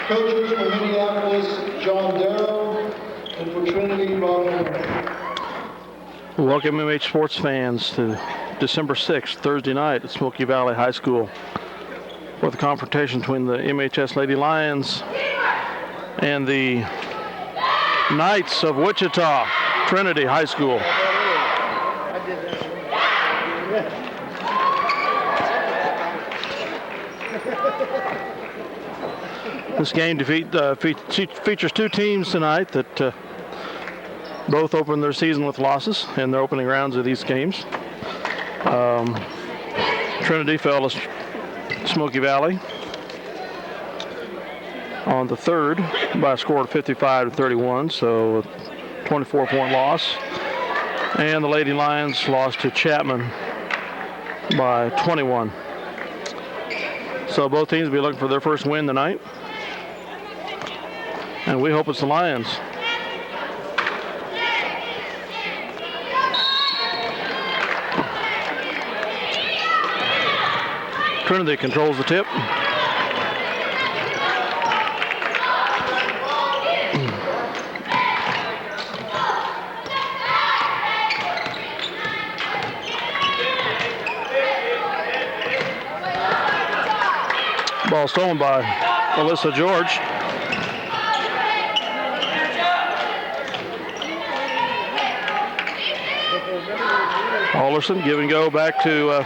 Coaches for Minneapolis, John Darrow, and for Trinity, Ron Moore. Welcome MH sports fans to December 6th, Thursday night at Smoky Valley High School for the confrontation between the MHS Lady Lions and the Knights of Wichita, Trinity High School. This game features two teams tonight that both opened their season with losses in their opening rounds of these games. Trinity fell to Smoky Valley on the third by a score of 55-31, so a 24-point loss. And the Lady Lions lost to Chapman by 21. So both teams will be looking for their first win tonight. And we hope it's the Lions. Trinity controls the tip. Ball stolen by Alyssa George. Alderson, give and go back to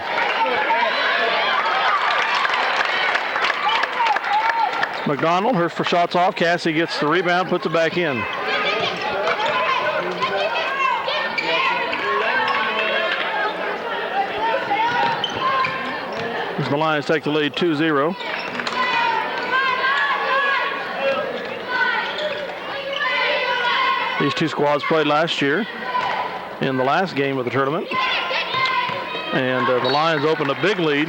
McDonald. Her for shots off. Cassie gets the rebound, puts it back in. As the Lions take the lead 2-0. These two squads played last year in the last game of the tournament. And the Lions opened a big lead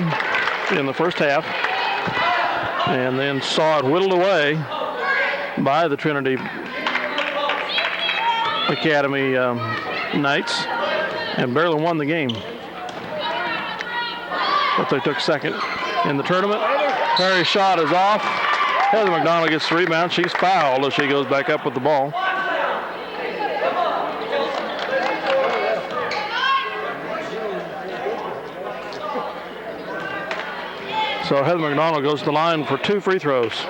in the first half and then saw it whittled away by the Trinity Academy Knights and barely won the game. But they took second in the tournament. Perry's shot is off. Heather McDonald gets the rebound. She's fouled as she goes back up with the ball. So Heather McDonald goes to the line for 2 free throws.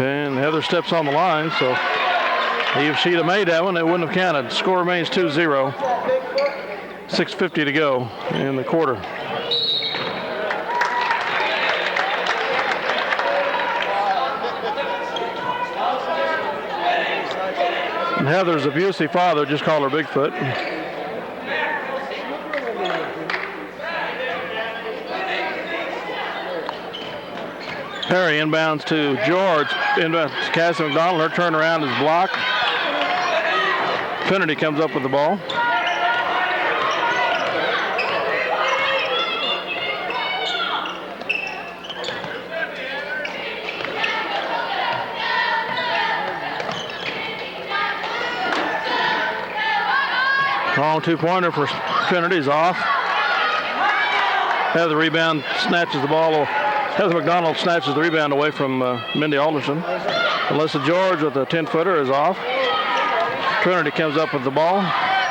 And Heather steps on the line, so if she'd have made that one, it wouldn't have counted. Score remains 2-0. 6:50 to go in the quarter. And Heather's abusive father just called her Bigfoot. Perry inbounds to George, inbounds to Cassie McDonald. Her turnaround is blocked. Trinity comes up with the ball. Long two-pointer for Trinity is off. Heather rebound, snatches the ball. Heather McDonald snatches the rebound away from Mindy Alderson. Alyssa George with a 10-footer is off. Trinity comes up with the ball,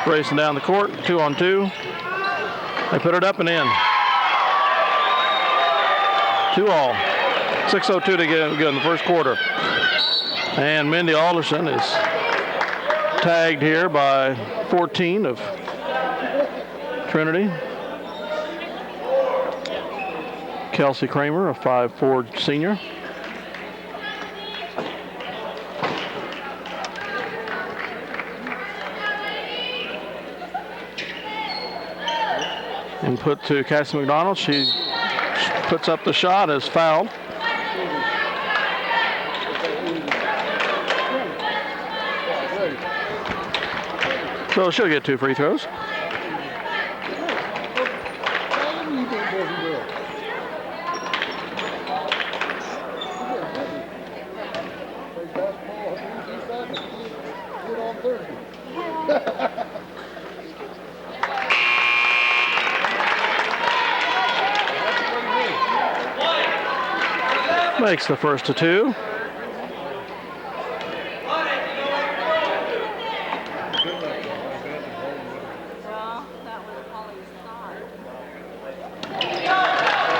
racing down the court, 2-on-2. They put it up and in. 2-all. 6:02 to go in the first quarter. And Mindy Alderson is tagged here by 14 of Trinity. Kelsey Kramer, a 5'4" senior. And put to Cassie McDonald. She puts up the shot, is fouled. So she'll get 2 free throws. Makes the first to 2.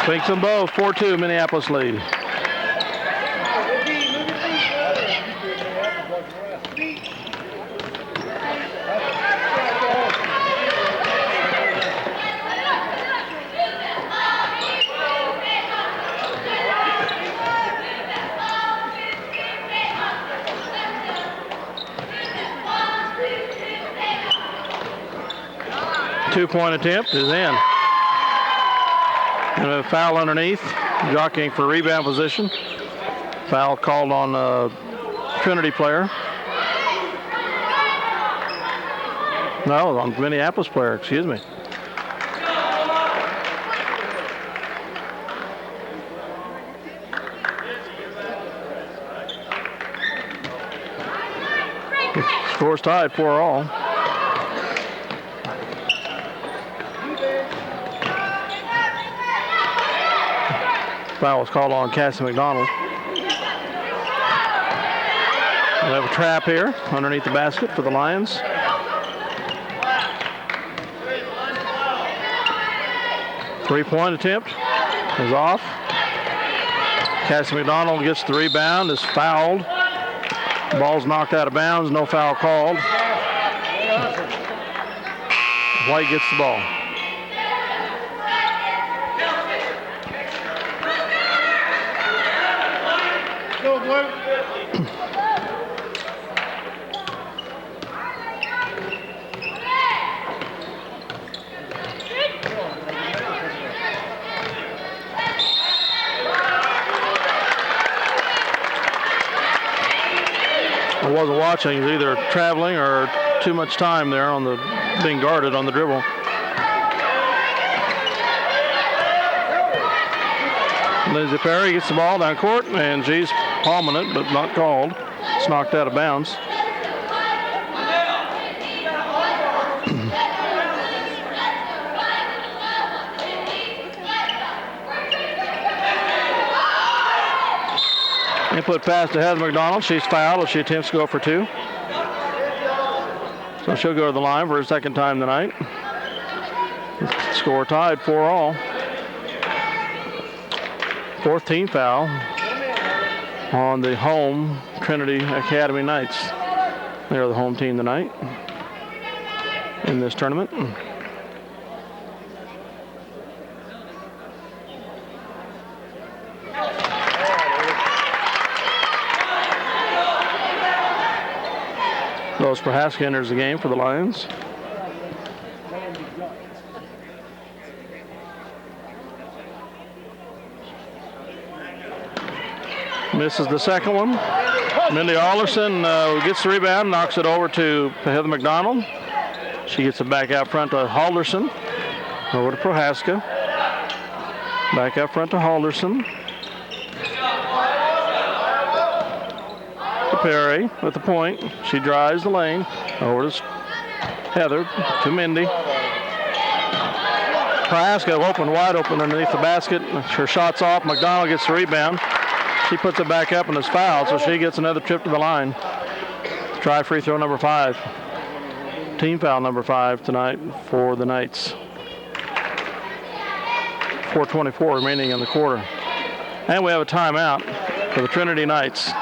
Thinks them both. 4-2 Minneapolis lead. Two-point attempt is in. And a foul underneath, jockeying for rebound position. Foul called on a Trinity player. No, on Minneapolis player, excuse me. Score's tied 4-all. Foul was called on Cassie McDonald. We have a trap here underneath the basket for the Lions. Three-point attempt is off. Cassie McDonald gets the rebound, is fouled. Ball's knocked out of bounds, no foul called. White gets the ball. I wasn't watching. He's either traveling or too much time there on the being guarded on the dribble. Lindsay Perry gets the ball down court, and she's palming it, but not called. It's knocked out of bounds. Input pass to Heather McDonald. She's fouled as she attempts to go for 2. So she'll go to the line for her second time tonight. Score tied 4-all. 4th team foul on the home Trinity Academy Knights. They're the home team tonight in this tournament. Lois Prohaska enters the game for the Lions. Misses the second one. Mindy Alderson gets the rebound, knocks it over to Heather McDonald. She gets it back out front to Halderson. Over to Prohaska. Back out front to Halderson. To Perry with the point. She drives the lane. Over to Heather, to Mindy. Prohaska open, wide open underneath the basket. Her shot's off. McDonald gets the rebound. She puts it back up and is fouled, so she gets another trip to the line. Try free throw number 5. Team foul number 5 tonight for the Knights. 4:24 remaining in the quarter. And we have a timeout for the Trinity Knights.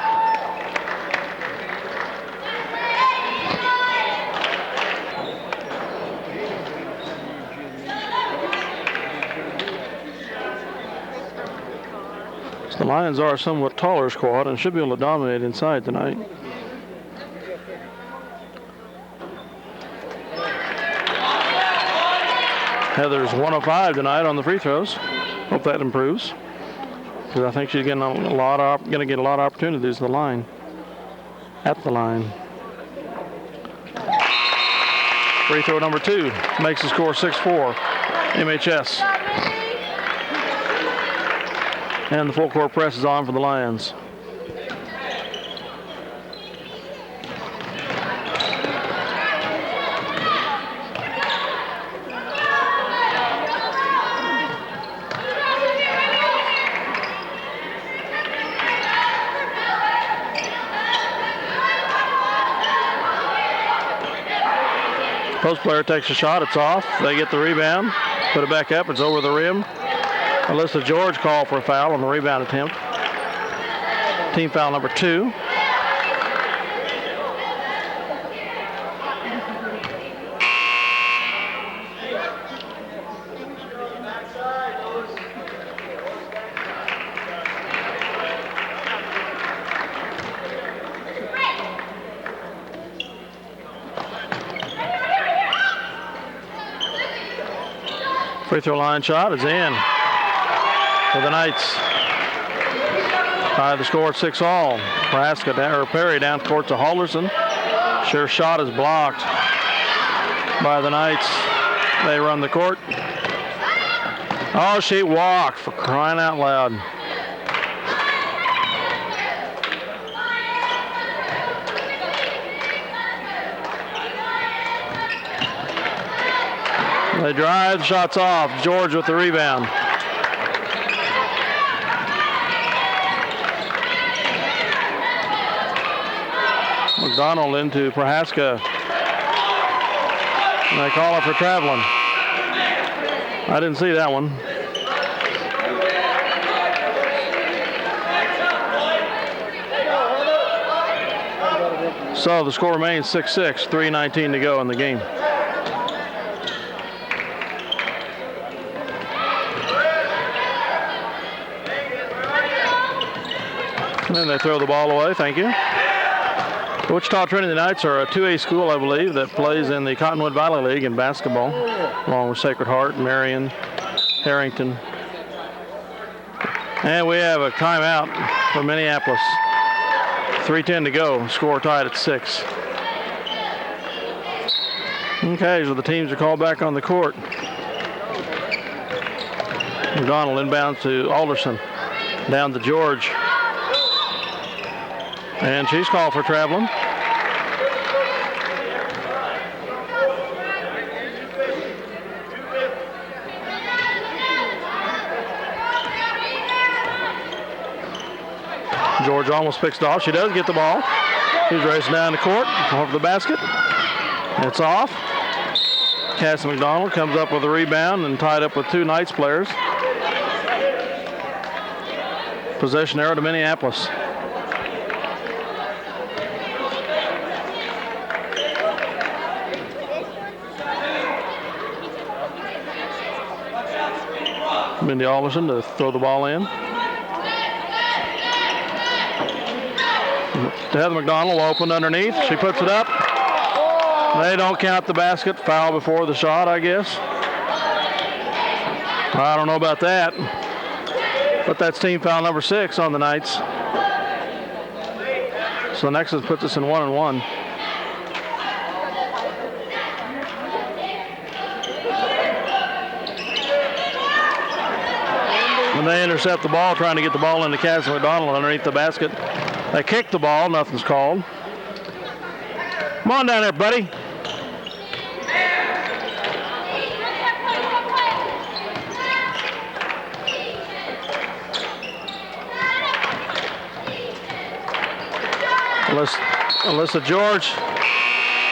The Lions are a somewhat taller squad and should be able to dominate inside tonight. Heather's 105 tonight on the free throws. Hope that improves, because I think she's getting going to get a lot of opportunities at the line. Free throw number 2 makes the score 6-4 MHS. And the full court press is on for the Lions. Post player takes a shot, it's off. They get the rebound, put it back up, it's over the rim. Alyssa George called for a foul on the rebound attempt. Team foul number 2. Free throw line shot is in for the Knights. Tie the score at 6-all. Perry down court to Halderson. Sure shot is blocked by the Knights. They run the court. Oh, she walked, for crying out loud. They drive, shots off. George with the rebound. McDonald into Prohaska. And they call it for traveling. I didn't see that one. So the score remains 6-6, 3:19 to go in the game. And they throw the ball away, thank you. Wichita Trinity Knights are a 2A school, I believe, that plays in the Cottonwood Valley League in basketball, along with Sacred Heart, Marion, Harrington. And we have a timeout for Minneapolis. 3:10 to go, score tied at 6. Okay, so the teams are called back on the court. McDonald inbounds to Alderson, down to George. And she's called for traveling. George almost picks it off. She does get the ball. She's racing down the court, over the basket. It's off. Cassie McDonald comes up with a rebound and tied up with 2 Knights players. Possession arrow to Minneapolis. Mindy Alderson to throw the ball in. To Heather McDonald, open underneath. She puts it up. They don't count the basket. Foul before the shot, I guess. I don't know about that. But that's team foul number 6 on the Knights. So Nexus puts us in 1-1. When they intercept the ball, trying to get the ball into Cassie McDonald underneath the basket. They kick the ball, nothing's called. Come on down there, buddy. Alyssa George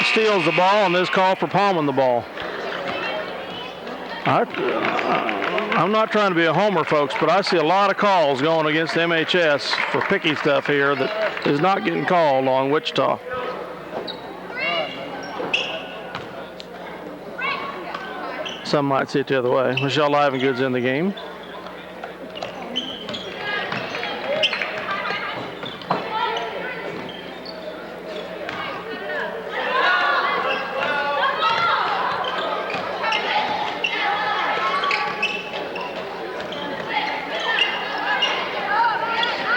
steals the ball and is called for palming the ball. I'm not trying to be a homer, folks, but I see a lot of calls going against MHS for picky stuff here that is not getting called on Wichita. Some might see it the other way. Michelle Livengood's in the game.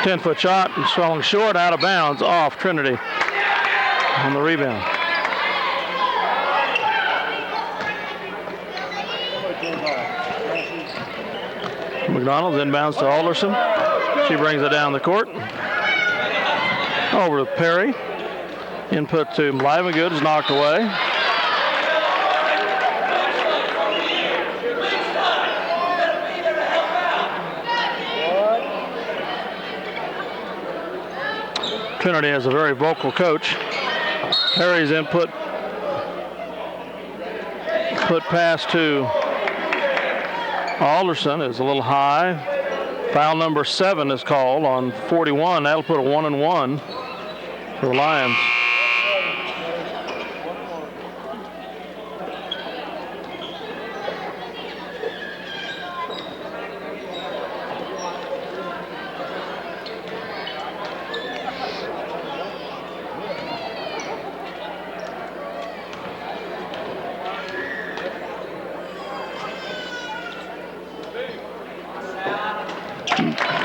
Ten-foot shot and falling short, out of bounds, off Trinity on the rebound. McDonald's inbounds to Alderson. She brings it down the court. Over to Perry. Input to Livengood is knocked away. Trinity has a very vocal coach. Perry's input pass to Alderson is a little high. Foul number 7 is called on 41. That'll put a 1-and-1 for the Lions.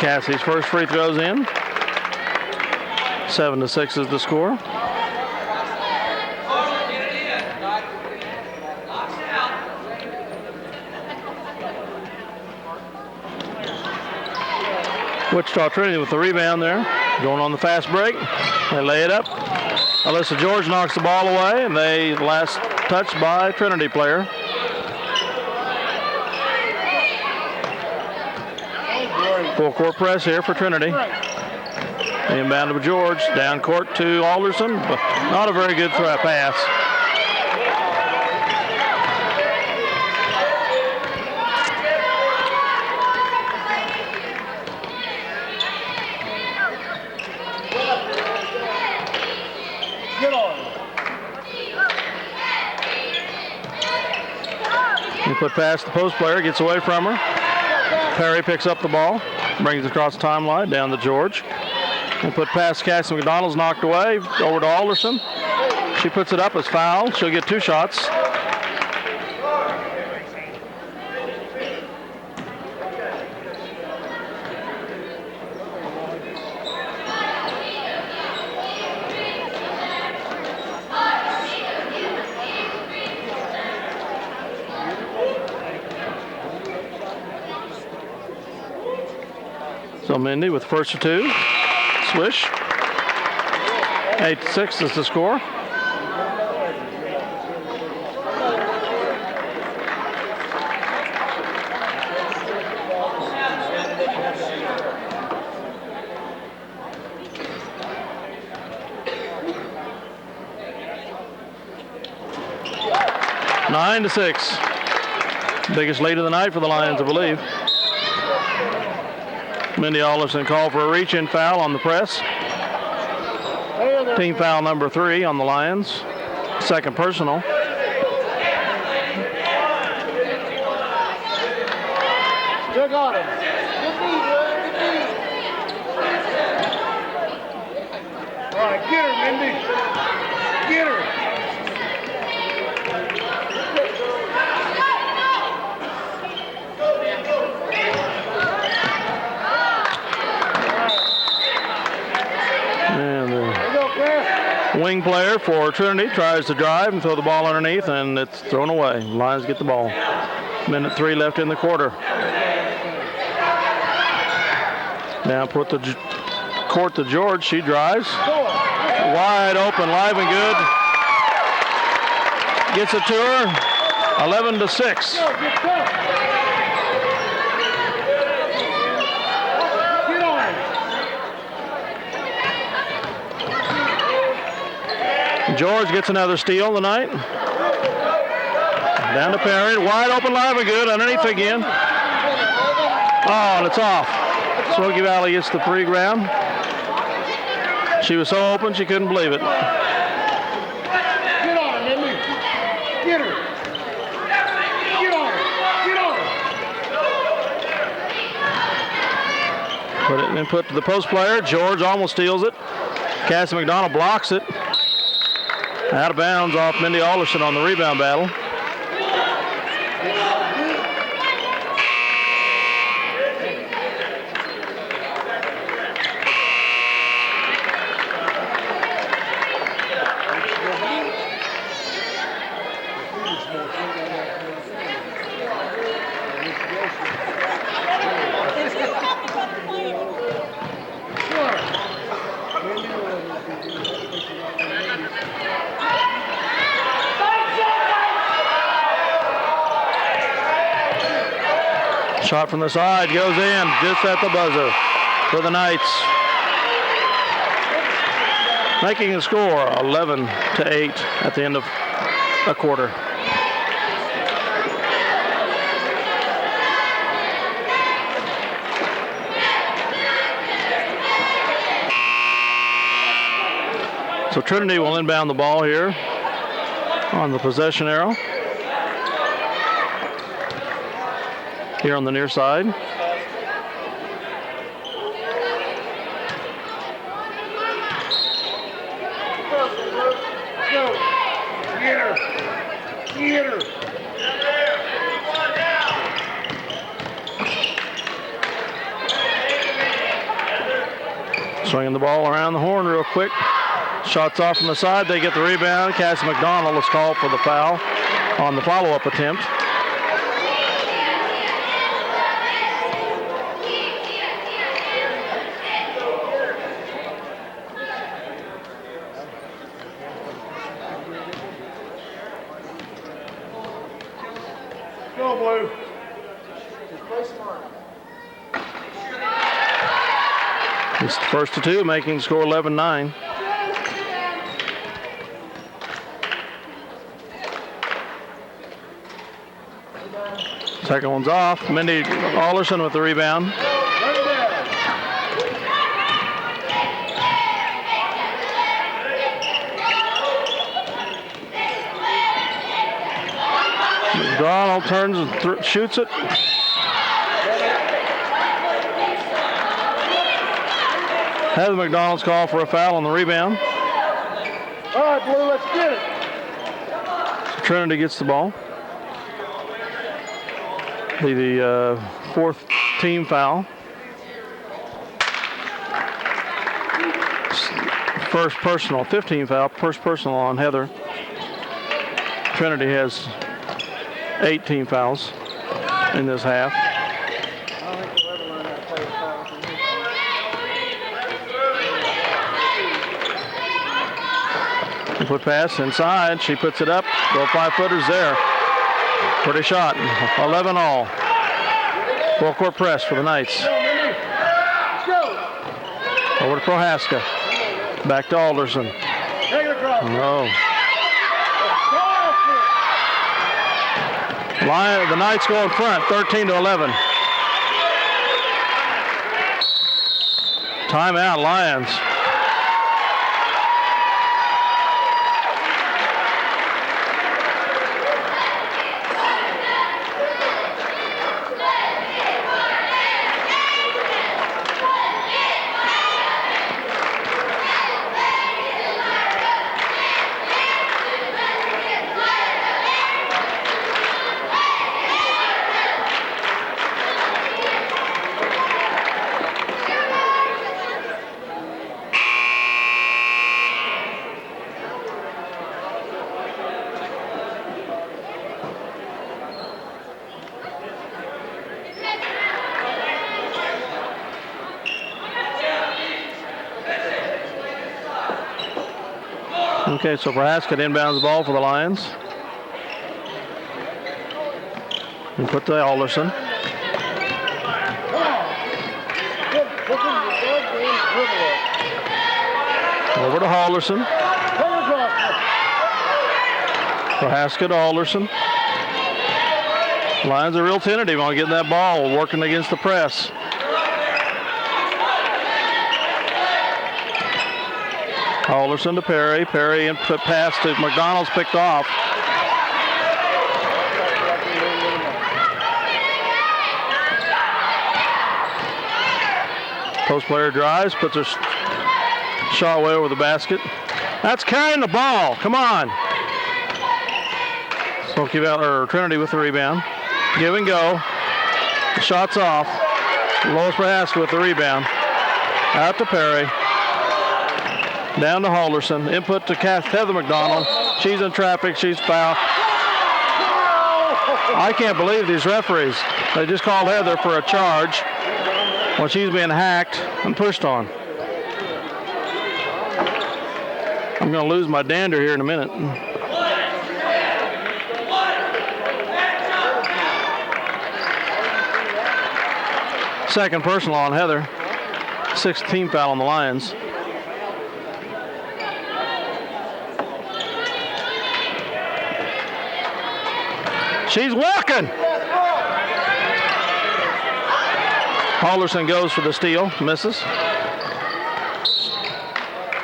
Cassie's first free throw's in. 7-6 is the score. Wichita Trinity with the rebound there. Going on the fast break. They lay it up. Alyssa George knocks the ball away, and they last touched by Trinity player. Full court press here for Trinity. Inbound to George. Down court to Alderson, but not a very good pass. He put past the post player, gets away from her. Perry picks up the ball. Brings it across the timeline, down to George. And put past Cassie McDonald's knocked away, over to Alderson. She puts it up as foul. She'll get 2 shots. So Mindy with first of 2. Swish. 8-6 is the score. Nine to 6. Biggest lead of the night for the Lions, I believe. Mindy Alderson called for a reach-in foul on the press. Team foul number 3 on the Lions. Second personal. Still got him. All right, get her, Mindy. Get her. Wing player for Trinity tries to drive and throw the ball underneath, and it's thrown away. Lions get the ball. Minute 3 left in the quarter. Now put the court to George. She drives. Wide open, Livengood. Gets it to her. 11-6. George gets another steal tonight. Down to Perry. Wide open Livengood. Underneath again. Oh, and it's off. Smoky Valley gets the free ground. She was so open she couldn't believe it. Get on her, Mindy. Get her. Get on her. Get on her. Put it and put to the post player. George almost steals it. Cassie McDonald blocks it. Out of bounds off Mindy Alderson on the rebound battle. Shot from the side goes in just at the buzzer for the Knights. Making the score 11-8 at the end of a quarter. So Trinity will inbound the ball here on the possession arrow. Here on the near side. Swinging the ball around the horn real quick. Shots off from the side. They get the rebound. Cassie McDonald is called for the foul on the follow-up attempt. Go, Blue. It's the first of two, making the score 11-9. Second one's off. Mindy Alderson with the rebound. McDonald turns and shoots it. Heather McDonald's called for a foul on the rebound. All right, Blue, let's get it. So Trinity gets the ball. Be the fourth team foul. First personal, 15 foul, first personal on Heather. Trinity has 18 fouls in this half. Put pass inside, she puts it up, go 5-footers there. Pretty shot, 11 all. Full court press for the Knights. Over to Prohaska, back to Alderson. Oh. The Knights go in front, 13-11. Timeout, Lions. Okay, so Prohaska inbounds the ball for the Lions. And put to Alderson. Over to Alderson. Prohaska to Alderson. Lions are real tentative on getting that ball, working against the press. Alderson to Perry. Perry and pass to McDonald's picked off. Post player drives, puts her shot way over the basket. That's carrying the ball. Come on. Smoky Valley, or Trinity with the rebound. Give and go. The shot's off. Lois Prohaska with the rebound. Out to Perry. Down to Alderson. Input to Heather McDonald. She's in traffic. She's fouled. I can't believe these referees. They just called Heather for a charge when she's being hacked and pushed on. I'm going to lose my dander here in a minute. Second personal on Heather. 6th team foul on the Lions. She's walking. Halderson goes for the steal, misses.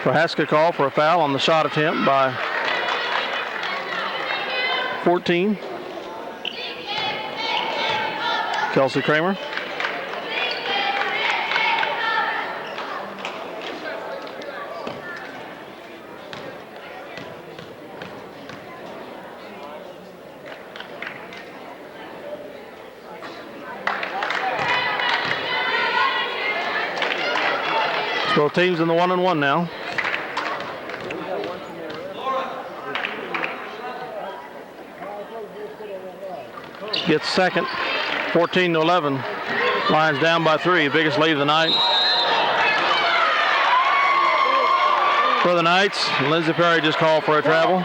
Prohaska called for a foul on the shot attempt by 14. Kelsey Kramer. Both teams in the 1-and-1 now. Gets second, 14-11. Lions down by 3, biggest lead of the night. For the Knights, Lindsey Perry just called for a travel.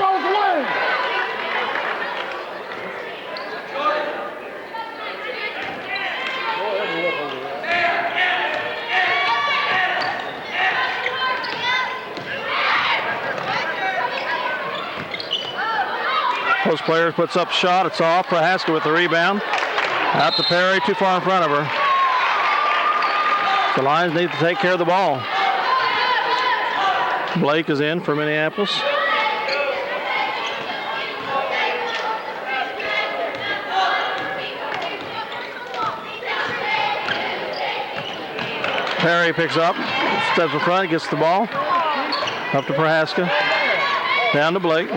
Post players puts up a shot. It's off. Prohaska with the rebound. Out to Perry. Too far in front of her. The Lions need to take care of the ball. Blake is in for Minneapolis. Perry picks up. Steps in front. Gets the ball. Up to Prohaska. Down to Blake.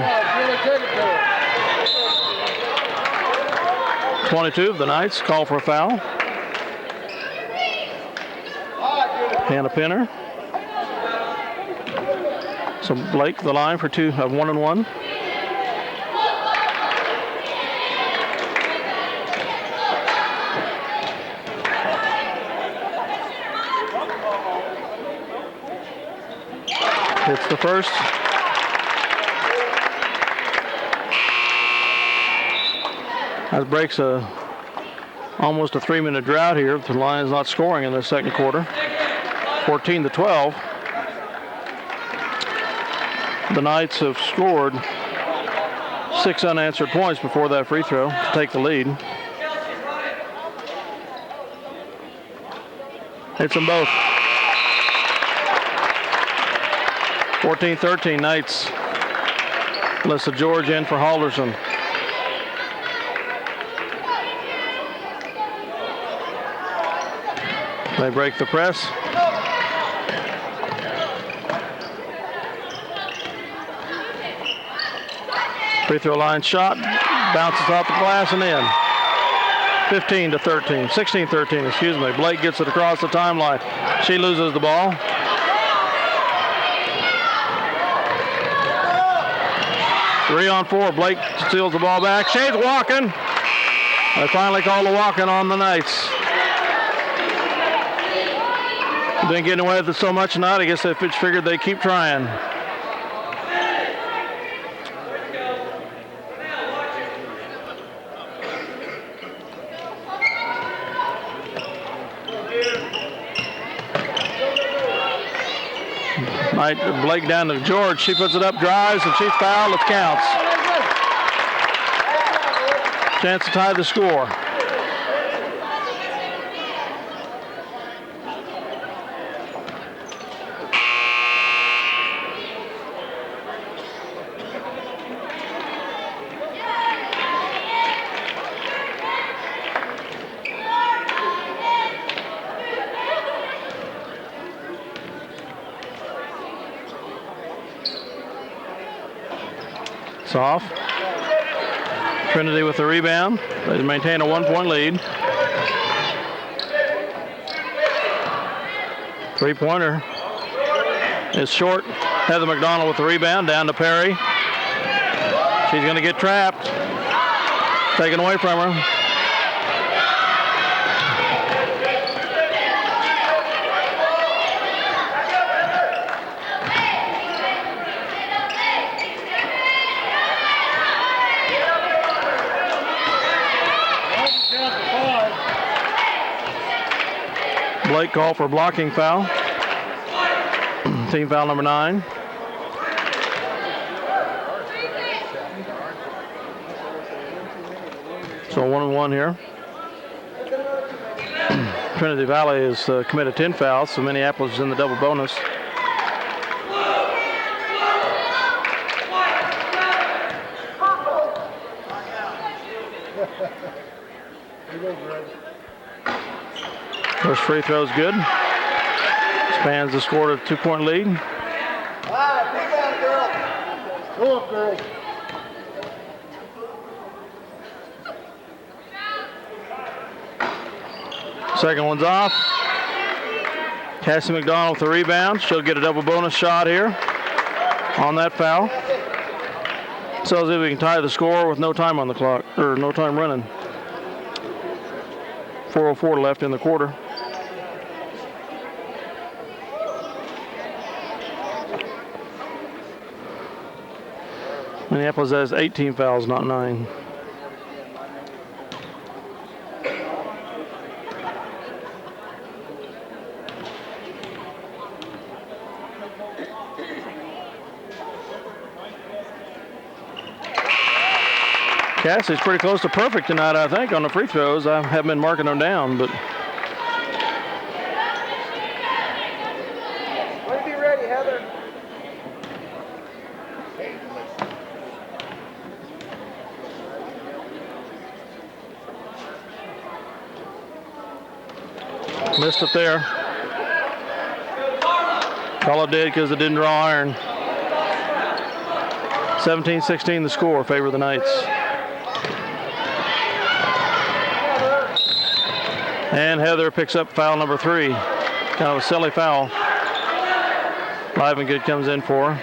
22 of the Knights call for a foul. Hannah Pinner. So Blake, the line for 2 of 1-and-1. It's the first. That breaks almost a 3-minute drought here. The Lions not scoring in the second quarter. 14-12. The Knights have scored 6 unanswered points before that free throw to take the lead. Hits them both. 14-13 Knights. Melissa George in for Halderson. They break the press. Free throw line shot, bounces off the glass and in. 15-13, 16-13, excuse me. Blake gets it across the timeline. She loses the ball. Three on 4, Blake steals the ball back. She's walking. They finally call the walking on the Knights. Been getting away with it so much tonight, I guess they figured they'd keep trying. Blake down to George. She puts it up, drives, and she's fouled. It counts. Chance to tie the score. It's off. Trinity with the rebound. They maintain a 1-point lead. Three-pointer is short. Heather McDonald with the rebound. Down to Perry. She's going to get trapped. Taken away from her. Blake called for blocking foul. Team foul number 9. So 1-1 here. Trinity Valley has committed 10 fouls, so Minneapolis is in the double bonus. First free throw is good. Spans the score to a 2-point lead. Go up, girls. Second one's off. Cassie McDonald with the rebound. She'll get a double bonus shot here on that foul. So as if we can tie the score with no time on the clock, or no time running. 4:04 left in the quarter. Minneapolis has 18 fouls, not 9. Cassie's pretty close to perfect tonight, I think, on the free throws. I haven't been marking them down, but. When be ready, Heather. Missed it there. Call it did because it didn't draw iron. 17-16 the score, favor the Knights. And Heather picks up foul number 3. Kind of a silly foul. Livengood comes in for.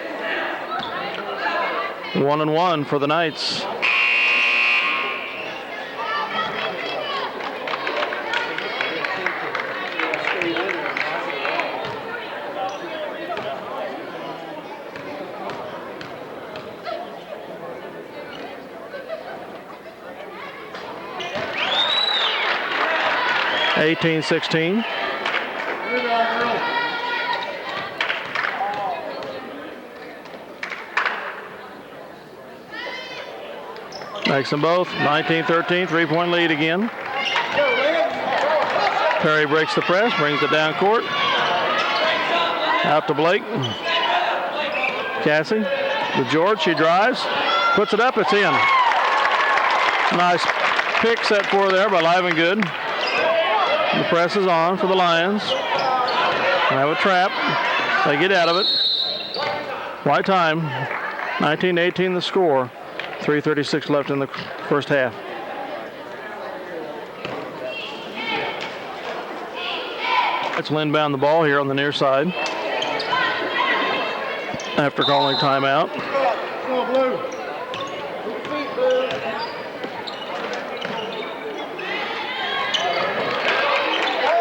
1-1 for the Knights. (18-16). Makes them both. 19-13, 3-point lead again. Perry breaks the press, brings it down court. Out to Blake. Cassie to George. She drives, puts it up. It's in. Nice pick set for there by Livengood. The press is on for the Lions. They have a trap. They get out of it. Right time. 19-18 the score. 3:36 left in the first half. Let's inbound the ball here on the near side. After calling timeout. Come on, Blue.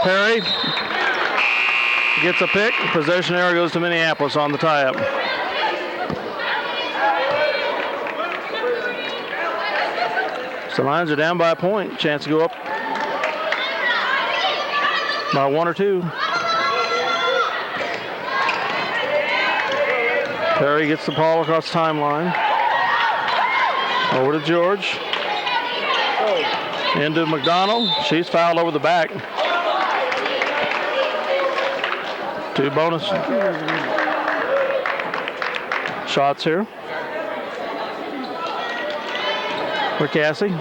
Perry gets a pick. Possession error goes to Minneapolis on the tie-up. So Lions are down by a point. Chance to go up by 1 or 2. Perry gets the ball across the timeline. Over to George. Into McDonald. She's fouled over the back. 2 bonus shots here for Cassie.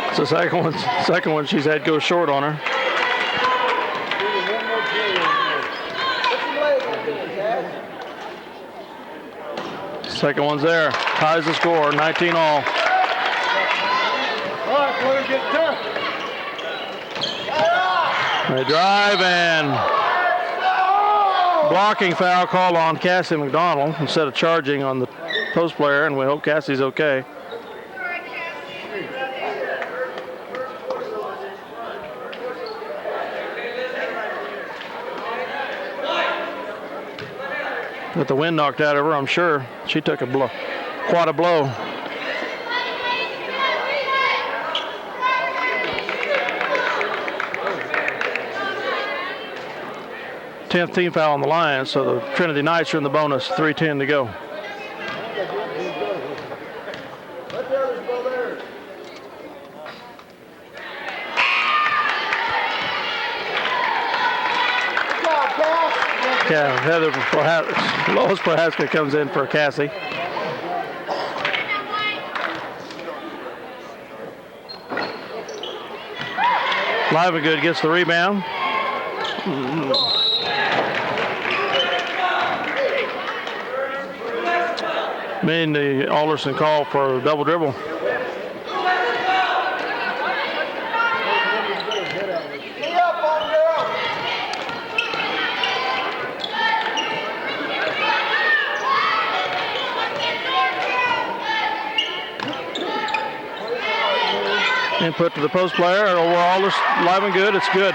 It's the second one she's had go short on her. Second one's there. Ties the score, 19 all. All right, Blue, get tough. They drive and blocking foul call on Cassie McDonald instead of charging on the post player, and we hope Cassie's okay. Got the wind knocked out of her, I'm sure. She took a blow, quite a blow. Tenth team foul on the Lions, so the Trinity Knights are in the bonus. 3:10 to go. Yeah, Lois Prohaska comes in for Cassie. Livengood gets the rebound. Made the Alderson call for a double dribble. Input to the post player over Alderson. Livengood, it's good.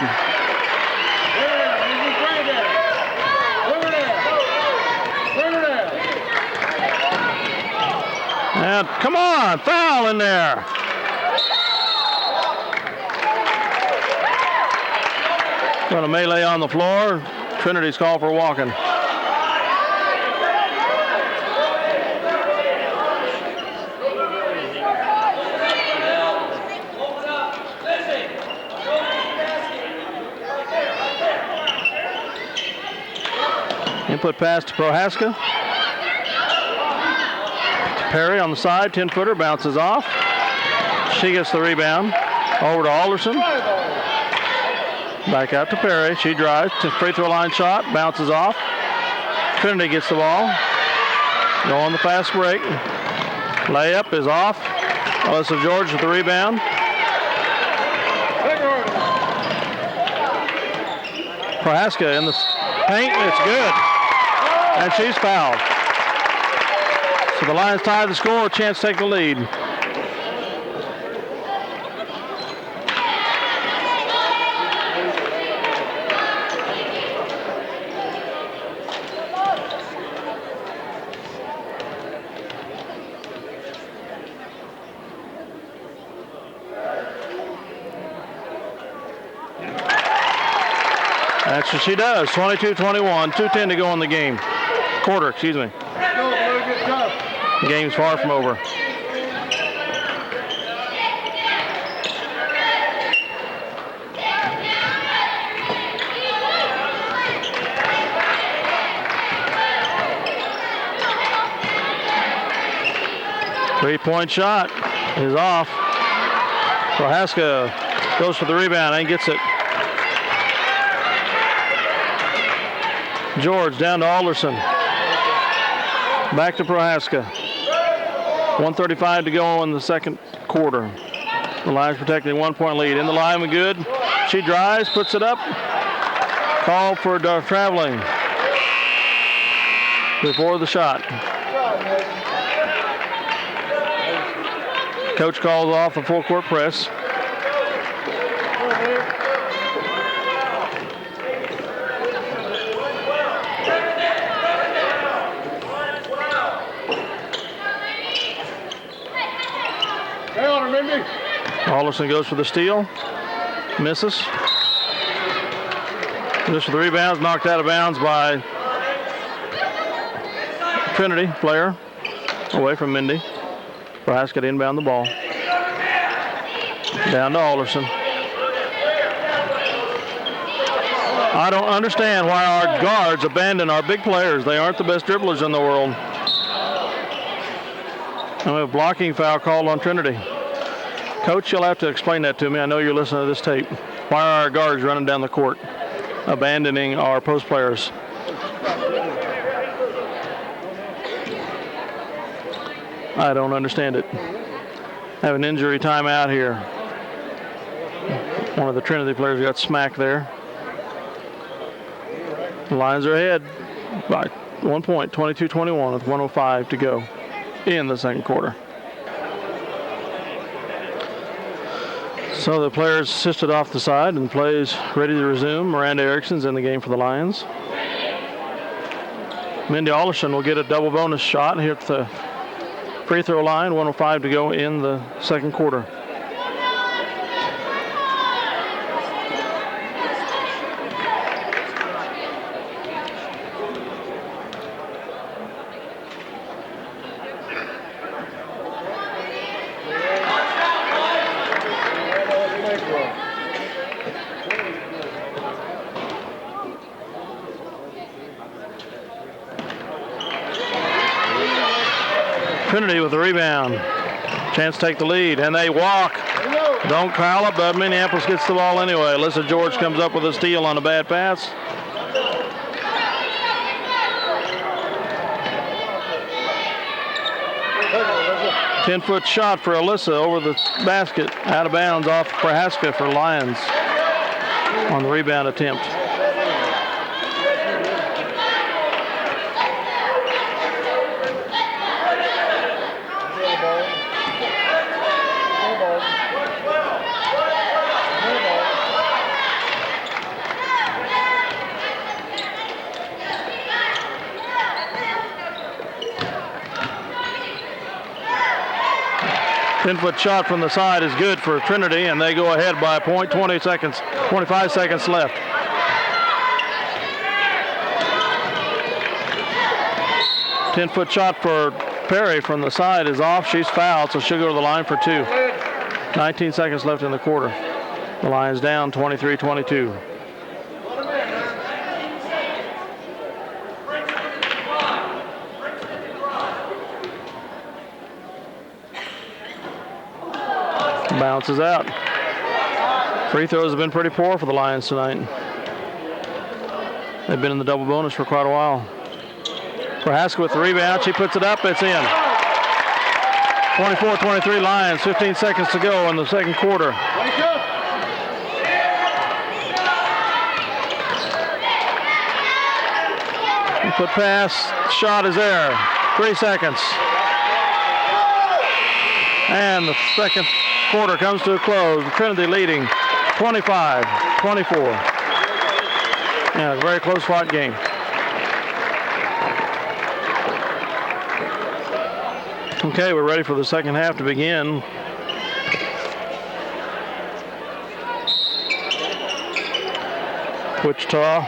And come on, foul in there. Got a melee on the floor. Trinity's called for walking. Input pass to Prohaska. Perry on the side, 10-footer, bounces off. She gets the rebound. Over to Alderson. Back out to Perry. She drives to free throw line shot, bounces off. Trinity gets the ball. Go on the fast break. Layup is off. Alyssa George with the rebound. Prohaska in the paint. It's good. And she's fouled. So the Lions tie the score, a chance to take the lead. That's what she does. 22-21, 2:10 to go in the game. Quarter, excuse me. The game's far from over. Three-point shot is off. Prohaska goes for the rebound and gets it. George down to Alderson. Back to Prohaska. 1:35 to go in the second quarter. The Lions protecting a 1-point lead. In the line, good. She drives, puts it up. Call for traveling before the shot. Coach calls off the full court press. Alderson goes for the steal. Misses. Just for the rebounds, knocked out of bounds by Trinity player. Away from Mindy. Prohaska to inbound the ball. Down to Alderson. I don't understand why our guards abandon our big players. They aren't the best dribblers in the world. And we have a blocking foul called on Trinity. Coach, you'll have to explain that to me. I know you're listening to this tape. Why are our guards running down the court, abandoning our post players? I don't understand it. Have an injury timeout here. One of the Trinity players got smacked there. The Lions are ahead by 1 point, 22-21 with 1:05 to go in the second quarter. So the players assisted off the side and plays ready to resume. Miranda Erickson's in the game for the Lions. Mindy Alderson will get a double bonus shot here at the free throw line. 1:05 to go in the second quarter. Trinity with the rebound. Chance to take the lead, and they walk. Don't call it, but Minneapolis gets the ball anyway. Alyssa George comes up with a steal on a bad pass. Ten-foot shot for Alyssa over the basket, out of bounds off Prohaska for Lions on the rebound attempt. Ten-foot shot from the side is good for Trinity, and they go ahead by a point. 25 seconds left. Ten-foot shot for Perry from the side is off. She's fouled, so she'll go to the line for two. 19 seconds left in the quarter. The Lions down 23-22. Bounces out. Free throws have been pretty poor for the Lions tonight. They've been in the double bonus for quite a while. Prohaska with the rebound. She puts it up. It's in. 24-23 Lions. 15 seconds to go in the second quarter. Foot pass. Shot is there. 3 seconds. And the second quarter comes to a close. Trinity leading 25-24. Yeah, a very close fought game. Okay, we're ready for the second half to begin. Wichita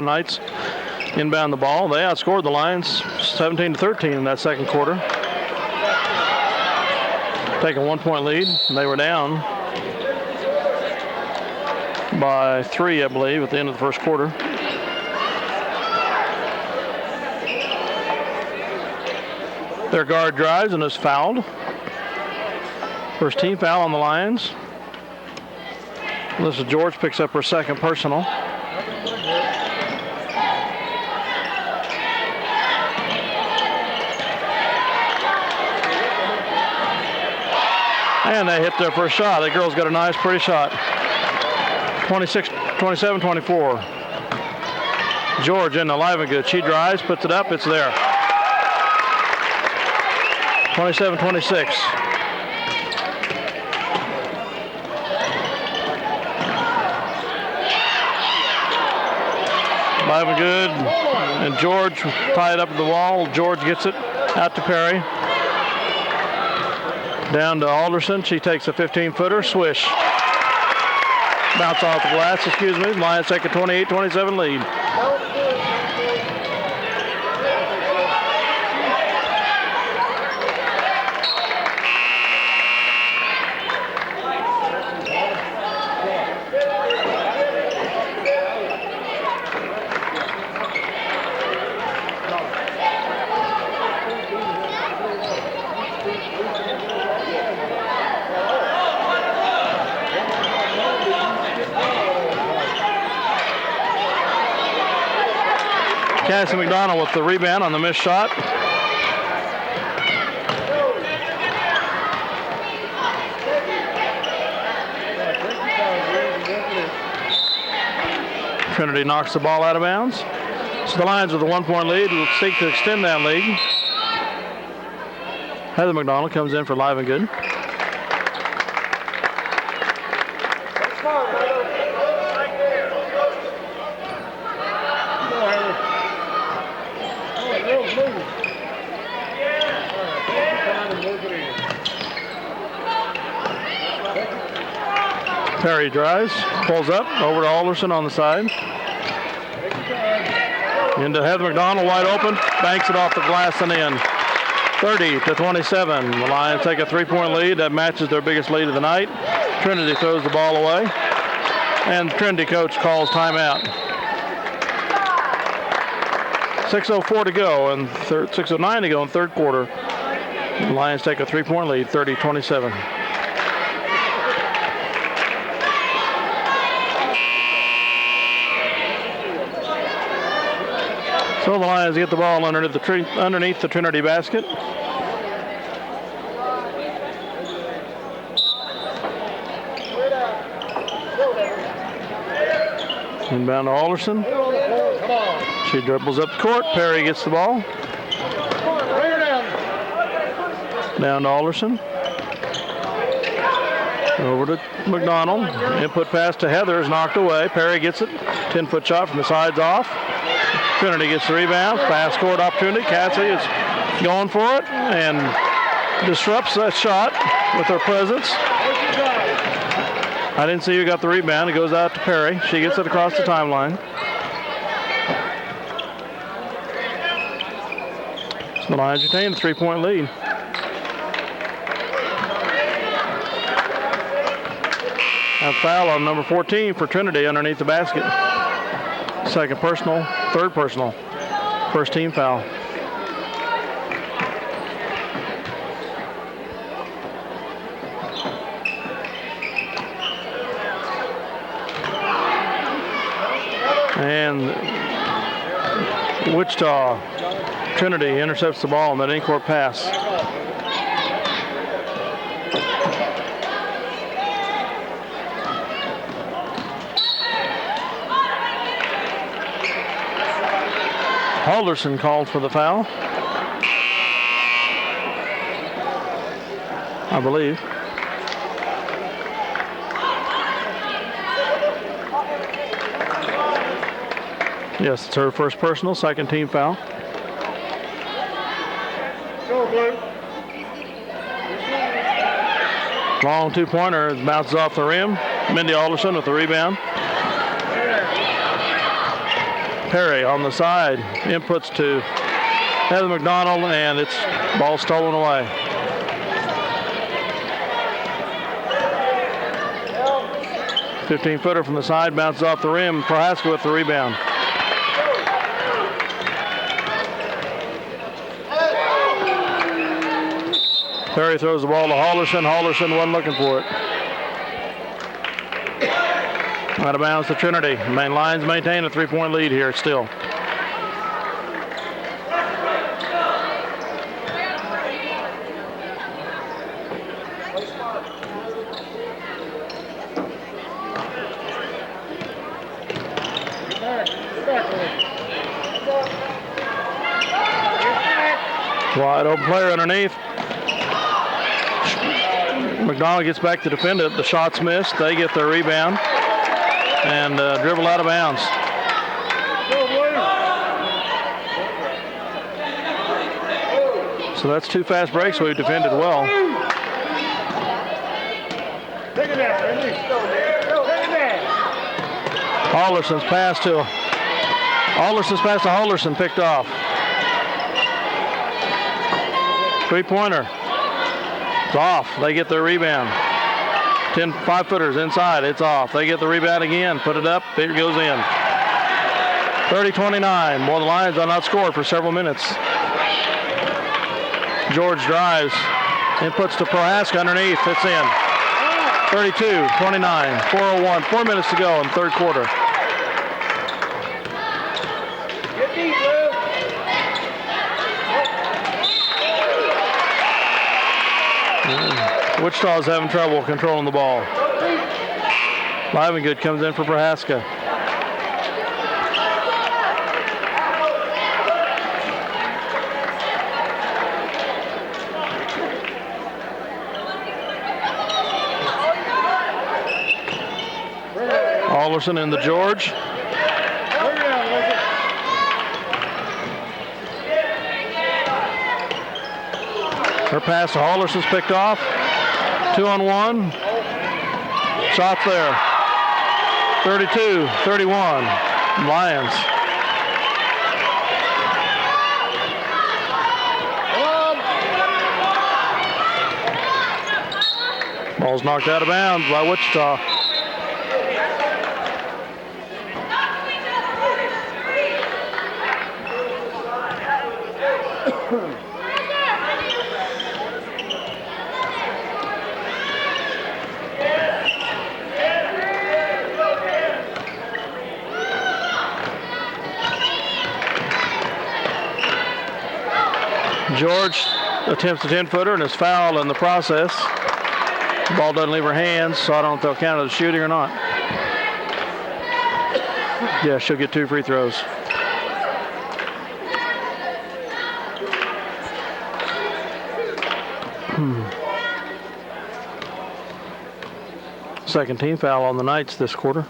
Knights inbound the ball. They outscored the Lions 17-13 in that second quarter. Taking 1 point lead, and they were down by 3, I believe, at the end of the first quarter. Their guard drives and is fouled. First team foul on the Lions. Alyssa George picks up her second personal. And they hit their first shot. The girls got a nice, pretty shot. 27-24. George in the Livengood. She drives, puts it up, it's there. 27-26. Livengood and George tie it up to the wall. George gets it out to Perry. Down to Alderson. She takes a 15-footer. Swish. Bounce off the glass, Lions take a 28-27 lead. Cassie McDonald with the rebound on the missed shot. Trinity knocks the ball out of bounds. So the Lions with a 1 point lead will seek to extend that lead. Heather McDonald comes in for Livengood. Perry drives, pulls up, over to Alderson on the side. Into Heather McDonald, wide open, banks it off the glass and in. 30-27. The Lions take a 3-point lead. That matches their biggest lead of the night. Trinity throws the ball away. And Trinity coach calls timeout. 6:04 to go and 6:09 to go in third quarter. The Lions take a 3-point lead, 30-27. So the Lions get the ball underneath the Trinity basket. Inbound to Alderson. She dribbles up the court. Perry gets the ball. Down to Alderson. Over to McDonald. Input pass to Heather is knocked away. Perry gets it. 10-foot shot from the sides off. Trinity gets the rebound. Fast court opportunity. Cassie is going for it and disrupts that shot with her presence. I didn't see who got the rebound. It goes out to Perry. She gets it across the timeline. So the Lions retain a 3-point lead. A foul on number 14 for Trinity underneath the basket. Second personal, third personal, first team foul. And Wichita, Trinity intercepts the ball on that in-court pass. Alderson called for the foul, I believe. Yes, it's her first personal, second team foul. Long two-pointer, bounces off the rim. Mindy Alderson with the rebound. Perry on the side, inputs to Heather McDonald, and it's ball stolen away. – 15-footer from the side, bounces off the rim. Prohaska with the rebound. Perry throws the ball to Hallerson. Hallerson wasn't looking for it. Out of bounds to Trinity. Main Lions maintain a 3-point lead here still. Wide open player underneath. McDonald gets back to defend it. The shot's missed. They get their rebound and dribble out of bounds. So that's two fast breaks. We've defended well. Hallerson's pass to Hallerson picked off. Three-pointer. It's off. They get their rebound. 10 5-footers inside. It's off. They get the rebound again. Put it up. It goes in. 30-29. Well, the Lions are not scored for several minutes. George drives. Inputs to Prohaska underneath. It's in. 32-29. 4:01. 4 minutes to go in third quarter. Wichita's having trouble controlling the ball. Livengood comes in for Prohaska. Alderson into George. Her pass to Hallerson's picked off. 2-on-1. Shot's there. 32-31, Lions. Ball's knocked out of bounds by Wichita. George attempts a 10-footer and is fouled in the process. The ball doesn't leave her hands, so I don't know if they'll count it as shooting or not. Yeah, she'll get 2 free throws. Second team foul on the Knights this quarter.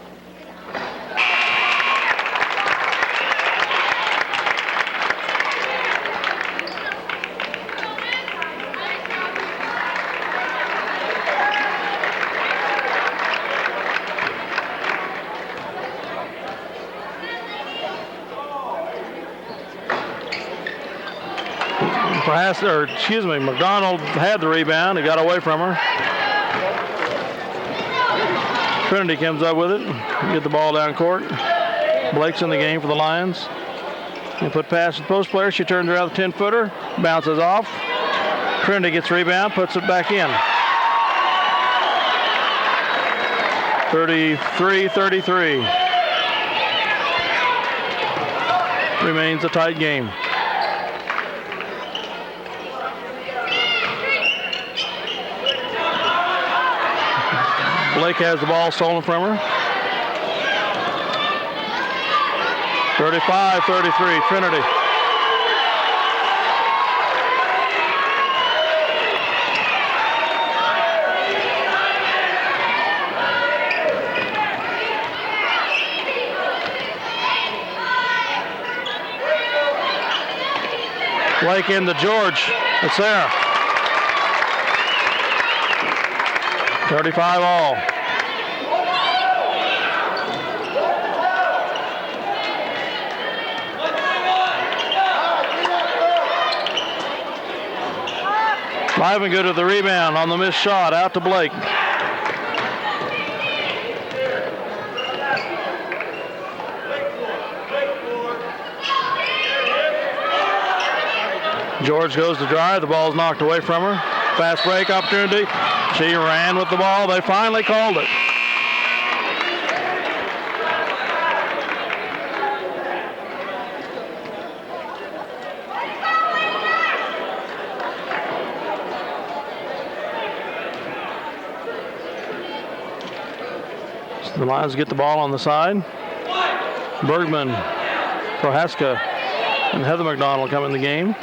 McDonald had the rebound. He got away from her. Trinity comes up with it. Get the ball down court. Blake's in the game for the Lions. And put past the post player. She turns around the 10-footer. Bounces off. Trinity gets rebound. Puts it back in. 33-33. Remains a tight game. Blake has the ball stolen from her. 35-33, Trinity. Blake into George. It's there. 35 all. Livengood to the rebound on the missed shot, out to Blake. George goes to drive, the ball's knocked away from her. Fast break opportunity. She ran with the ball. They finally called it. So the Lions get the ball on the side. Bergman, Prohaska, and Heather McDonald come in the game.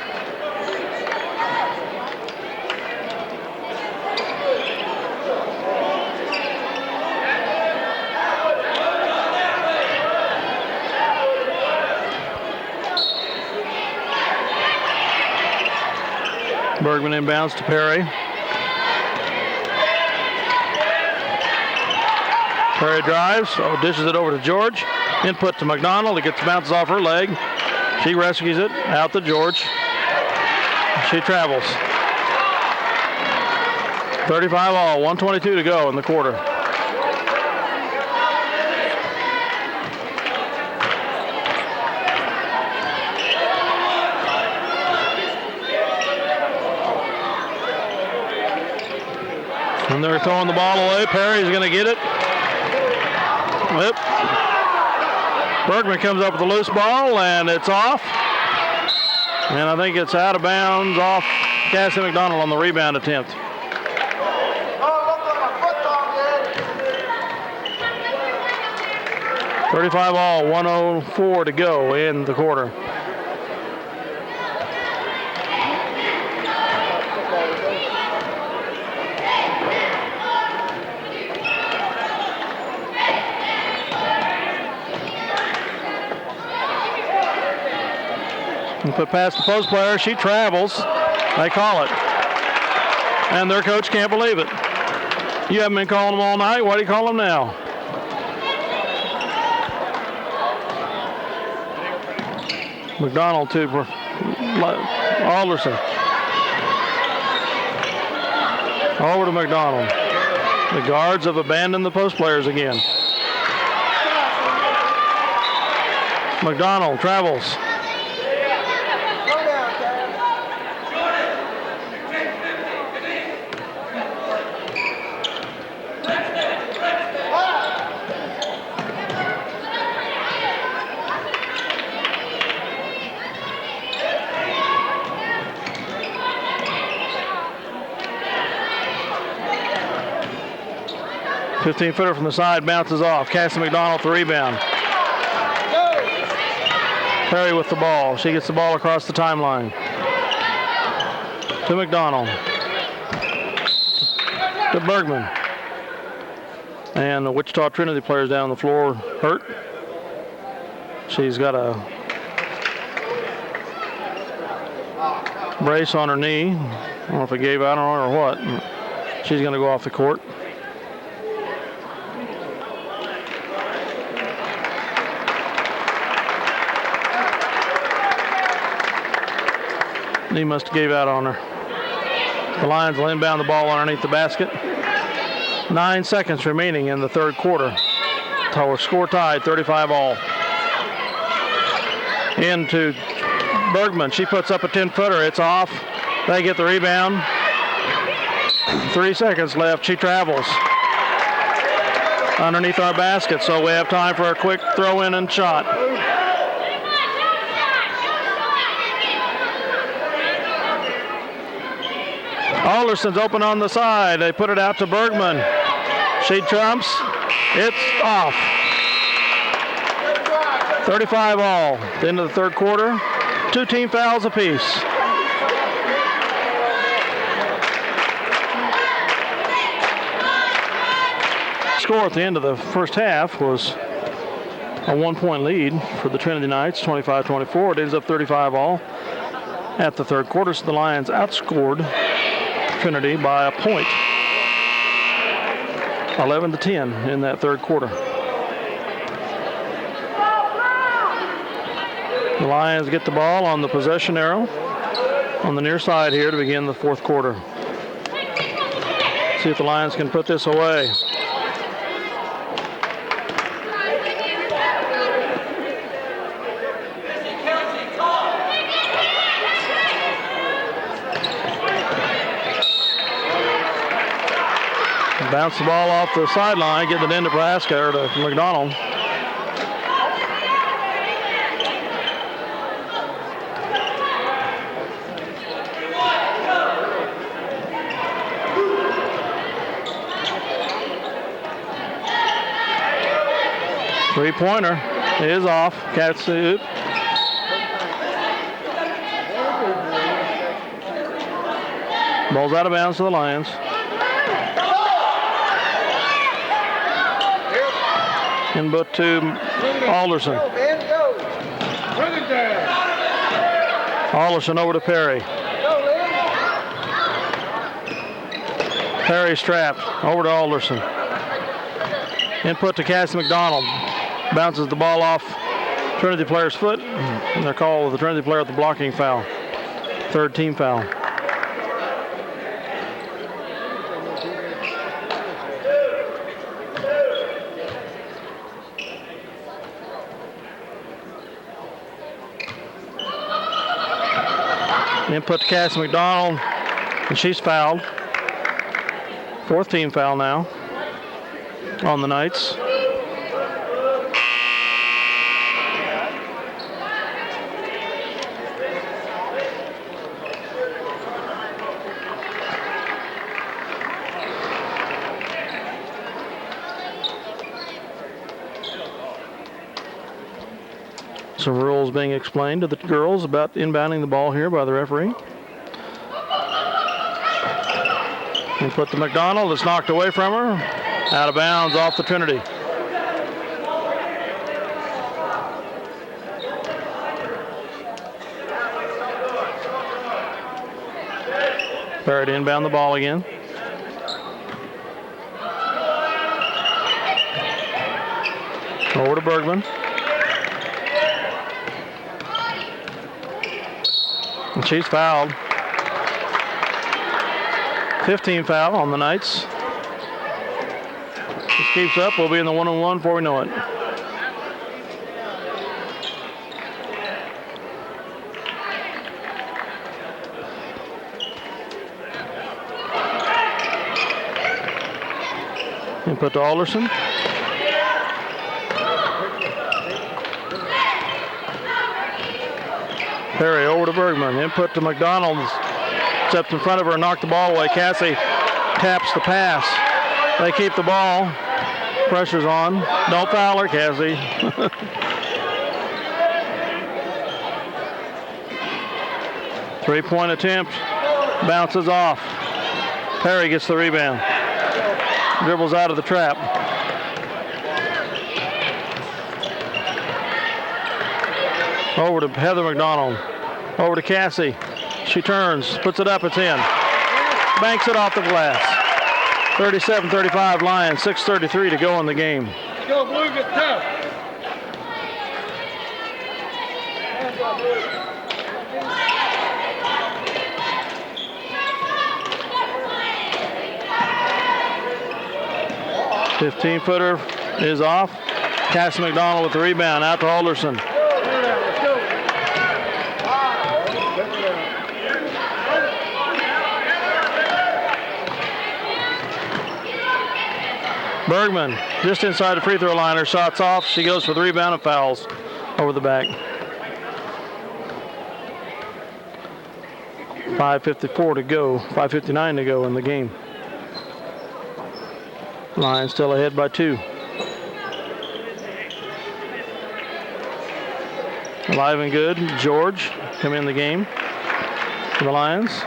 Bergman inbounds to Perry. Perry drives, dishes it over to George. Input to McDonald. It gets bounces off her leg. She rescues it out to George. She travels. 35 all, 122 to go in the quarter. And they're throwing the ball away. Perry's going to get it. Yep. Bergman comes up with a loose ball, and it's off. And I think it's out of bounds off Cassie McDonald on the rebound attempt. $35 all, 104 to go in the quarter. Put past the post player, she travels. They call it. And their coach can't believe it. You haven't been calling them all night. Why do you call them now? McDonald to Alderson. Over to McDonald. The guards have abandoned the post players again. McDonald travels. Footer from the side, bounces off. Cassie McDonald the rebound. Perry with the ball. She gets the ball across the timeline. To McDonald. To Bergman. And the Wichita Trinity players down the floor hurt. She's got a brace on her knee. I don't know if it gave out on her or what. She's going to go off the court. He must have gave out on her. The Lions will inbound the ball underneath the basket. 9 seconds remaining in the third quarter. Our score tied, 35 all. Into Bergman. She puts up a 10-footer. It's off. They get the rebound. 3 seconds left. She travels underneath our basket, so we have time for a quick throw-in and shot. Alderson's open on the side. They put it out to Bergman. She trumps. It's off. 35 all. At the end of the third quarter. 2 team fouls apiece. Score at the end of the first half was a 1-point lead for the Trinity Knights, 25-24. It ends up 35 all at the third quarter, so the Lions outscored Trinity by a point, 11-10 in that third quarter. The Lions get the ball on the possession arrow on the near side here to begin the fourth quarter. See if the Lions can put this away. Bounce the ball off the sideline, getting it into Nebraska or to McDonald. Three-pointer is off. Catch the hoop. Ball's out of bounds to the Lions. Input to Alderson. Alderson over to Perry. Perry strapped over to Alderson. Input to Cassie McDonald. Bounces the ball off Trinity player's foot. And they're called the Trinity player at the blocking foul. Third team foul. Input to Cassie McDonald, and she's fouled. Fourth team foul now on the Knights. Some rules being explained to the girls about inbounding the ball here by the referee. And put to McDonald. It's knocked away from her. Out of bounds off the Trinity. Barrett inbound the ball again. Over to Bergman. And she's fouled. 15 foul on the Knights. This keeps up. We'll be in the 1-on-1 before we know it. Input to Alderson. Perry over to Bergman. Input to McDonald. Stepped in front of her, knocked the ball away. Cassie taps the pass. They keep the ball. Pressure's on. Don't foul her, Cassie. Three-point attempt. Bounces off. Perry gets the rebound. Dribbles out of the trap. Over to Heather McDonald. Over to Cassie. She turns, puts it up, it's in. Banks it off the glass. 37-35 Lions, 6:33 to go in the game. Go Blue, get tough. Fifteen-footer is off. Cassie McDonald with the rebound, out to Alderson. Bergman just inside the free throw line. Her shot's off. She goes for the rebound and fouls over the back. 5:54 to go. 5:59 to go in the game. Lions still ahead by 2. Alive and good. George come in the game for the Lions.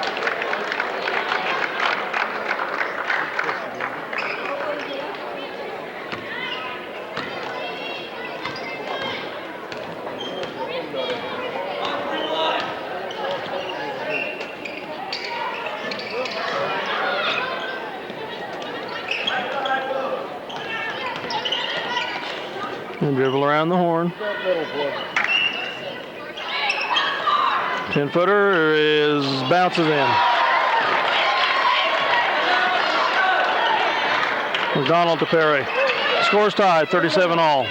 And dribble around the horn. 10-footer is bounces in. McDonald to Perry. Scores tied, 37 all.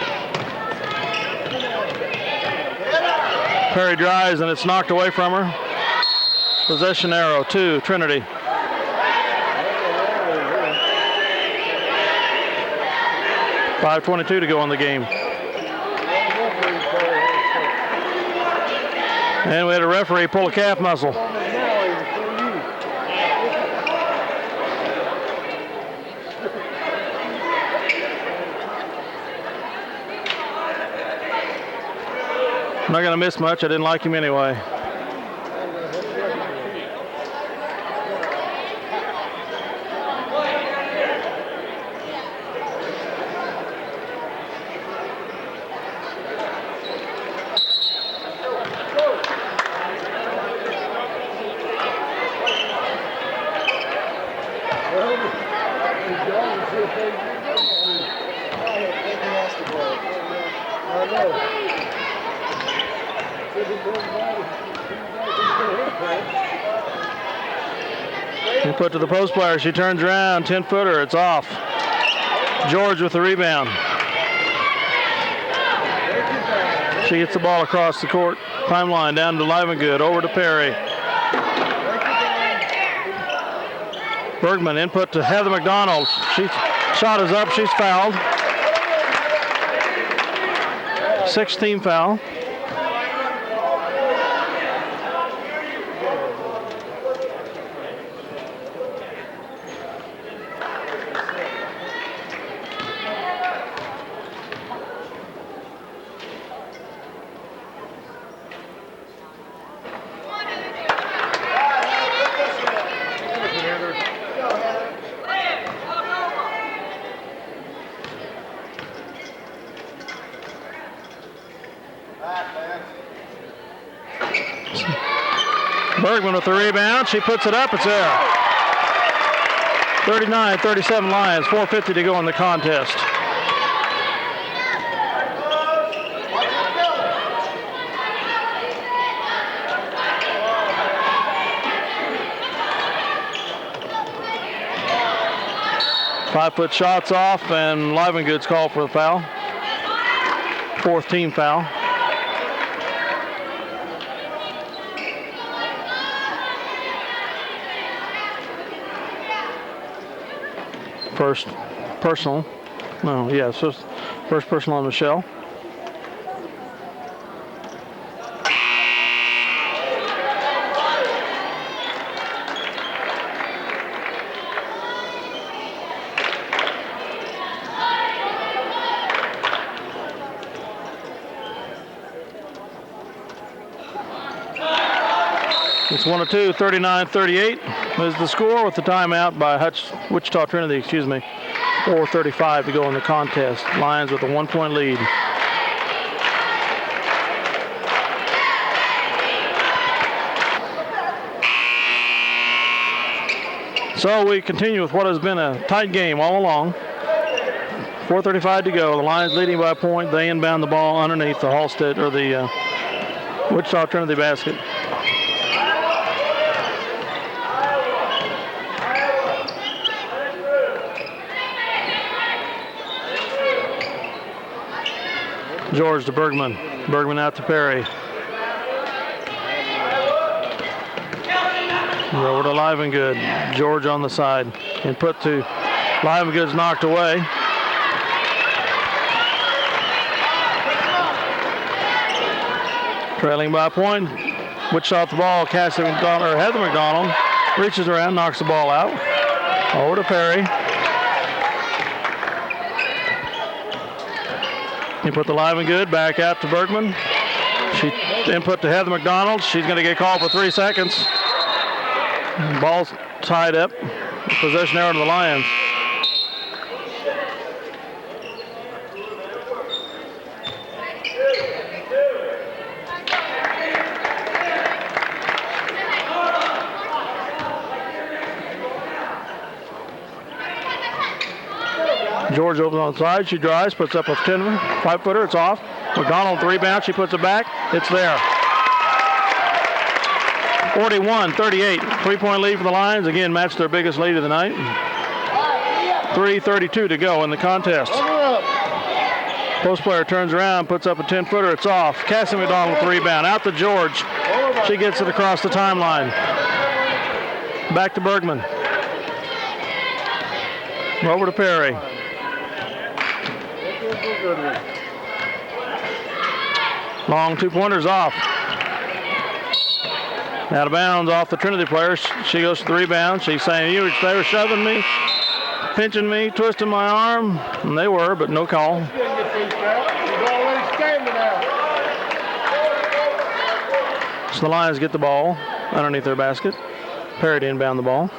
Perry drives and it's knocked away from her. Possession arrow to Trinity. .522 to go in the game. And we had a referee pull a calf muscle. I'm not going to miss much. I didn't like him anyway. Put to the post player. She turns around. 10-footer. It's off. George with the rebound. She gets the ball across the court. Timeline down to Livengood. Over to Perry. Bergman input to Heather McDonald. Shot is up. She's fouled. 16 foul. Bergman with the rebound. She puts it up. It's there. 39-37 Lions. 4:50 to go in the contest. 5-foot shots off, and Livengood's called for the foul. 4th team foul. First personal. No, yeah, so first personal on Michelle. It's 1-2, 39-38 is the score with the timeout by Wichita Trinity, 4:35 to go in the contest. Lions with a 1-point lead. So we continue with what has been a tight game all along. 4:35 to go. The Lions leading by a point. They inbound the ball underneath the Halstead or the Wichita Trinity basket. George to Bergman. Bergman out to Perry. Over to Livengood. George on the side. Input to Livengood's knocked away. Trailing by a point. Wichita off the ball. Heather McDonald reaches around, knocks the ball out. Over to Perry. Input to Livengood, back out to Bergman. She input to Heather McDonald. She's going to get called for 3 seconds. Ball's tied up. Possession error to the Lions. George opens on the side. She drives, puts up a 5-footer. It's off. McDonald 3-bounce. She puts it back. It's there. 41-38. 3-point lead for the Lions. Again, matched their biggest lead of the night. 3:32 to go in the contest. Post player turns around, puts up a 10-footer. It's off. Cassie McDonald 3-bound. Out to George. She gets it across the timeline. Back to Bergman. Over to Perry. Long 2-pointers off. Out of bounds off the Trinity player. She goes to the rebound. She's saying, they were shoving me, pinching me, twisting my arm. And they were, but no call. So the Lions get the ball underneath their basket. Perry to inbound the ball.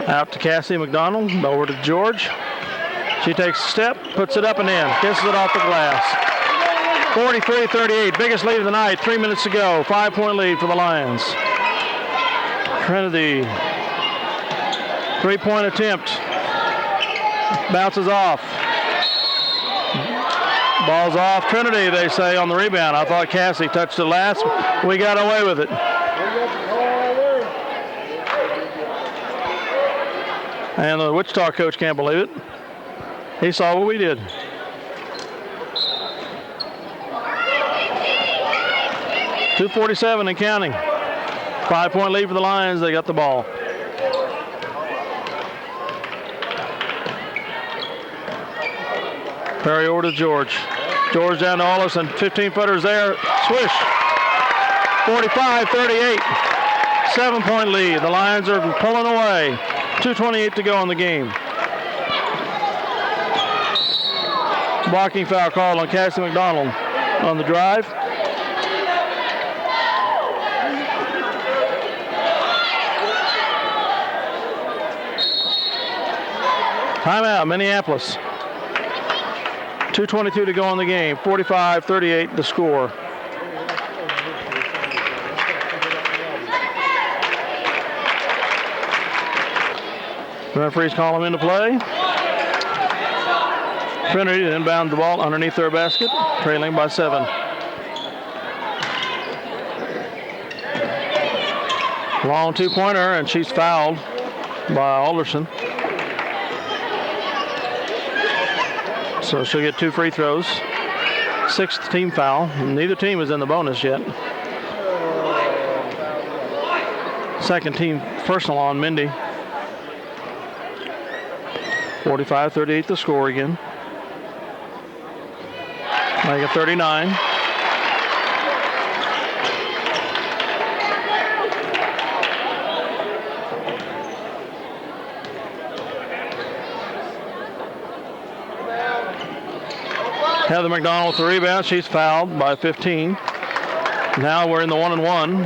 Out to Cassie McDonald. Over to George. She takes a step, puts it up and in. Kisses it off the glass. 43-38. Biggest lead of the night. 3 minutes to go. 5-point lead for the Lions. Trinity. 3-point attempt. Bounces off. Ball's off. Trinity, they say, on the rebound. I thought Cassie touched it last. We got away with it. And the Wichita coach can't believe it. He saw what we did. .247 and counting. 5-point lead for the Lions. They got the ball. Perry over to George. George down to Olison. 15-footers there. Swish. 45-38. 7-point lead. The Lions are pulling away. 2:28 to go in the game. Blocking foul call on Cassie McDonald on the drive. Timeout, Minneapolis. 2:22 to go in the game. 45-38 the score. Referees call them into play. Trinity to inbound the ball underneath their basket, trailing by 7. Long 2-pointer, and she's fouled by Alderson. So she'll get 2 free throws. 6th team foul. Neither team is in the bonus yet. 2nd team personal on Mindy. 45-38 the score again. Make it 39. Heather McDonald with the rebound. She's fouled by 15. Now we're in the 1-and-1.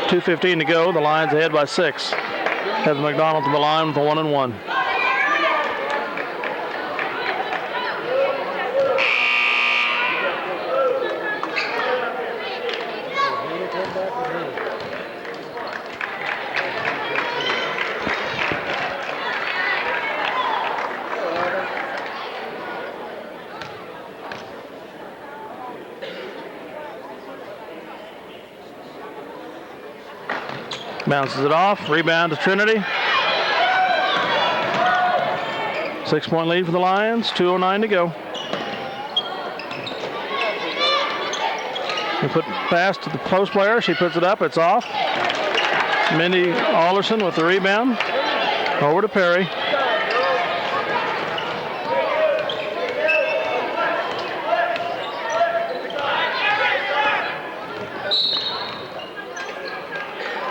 2:15 to go. The Lions ahead by 6. Heather McDonald to the line with the 1-and-1. Bounces it off. Rebound to Trinity. 6-point lead for the Lions. 2:09 to go. We put pass to the post player. She puts it up. It's off. Mindy Alderson with the rebound. Over to Perry.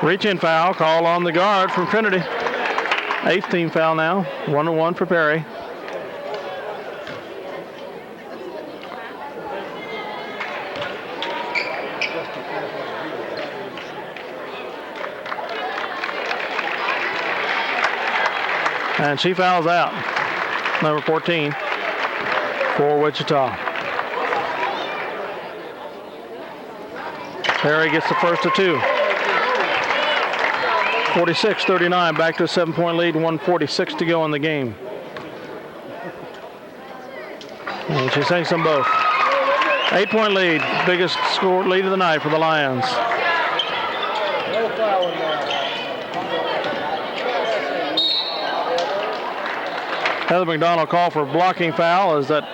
Reach-in foul call on the guard from Trinity. 8th team foul now. 1-1 for Perry. And she fouls out. Number 14 for Wichita. Perry gets the first of 2. 46-39, back to a 7-point lead, 1:46 to go in the game. And she sinks them both. 8-point lead, biggest score lead of the night for the Lions. Heather McDonald called for a blocking foul as that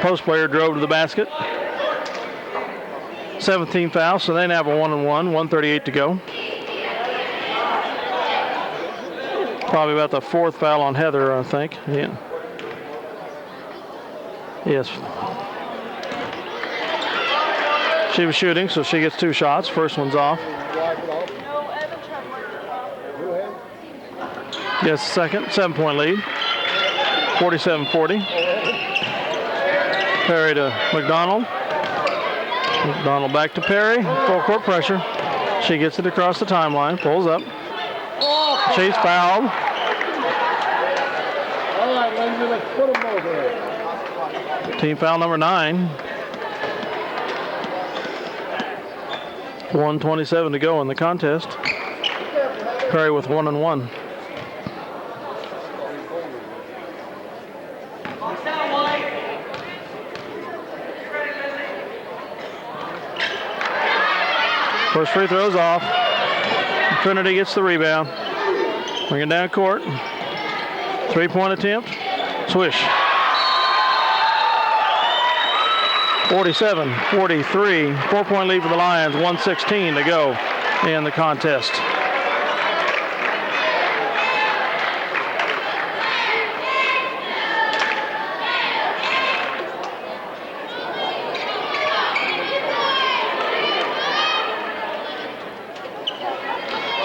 post player drove to the basket. 7th team foul, so they now have a 1-and-1, 1:38 to go. Probably about the 4th foul on Heather, I think. Yeah. Yes. She was shooting, so she gets 2 shots. First one's off. Yes, second. 7-point lead. 47-40. Perry to McDonald. McDonald back to Perry. Full court pressure. She gets it across the timeline. Pulls up. She's fouled. All right, Lindsay, let's put them over there. Team foul number 9. 1:27 to go in the contest. Perry with 1-and-1. First free throw's off. Trinity gets the rebound. Bring it down court. 3-point attempt. Swish. 47-43. 4-point lead for the Lions. 1:16 to go in the contest.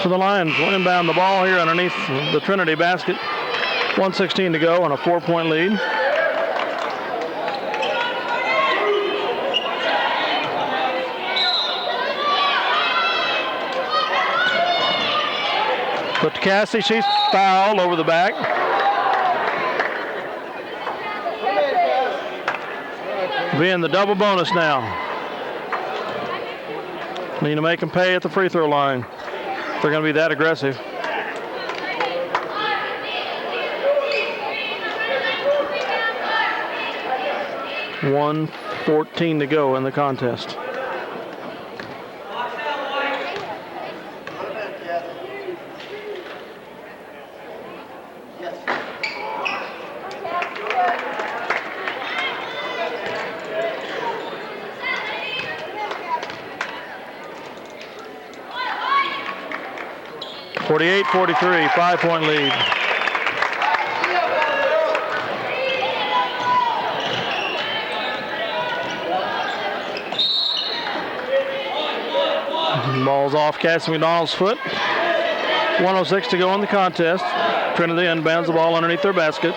So the Lions will inbound the ball here underneath the Trinity basket. 1:16 to go and a 4-point lead. But to Cassie, she's fouled over the back. Being the double bonus now. Need to make them pay at the free throw line. They're going to be that aggressive. $1:14 to go in the contest. 48-43, 5-point lead. Ball's off Cassie McDonald's foot. 1:06 to go in the contest. Trinity inbounds the ball underneath their basket.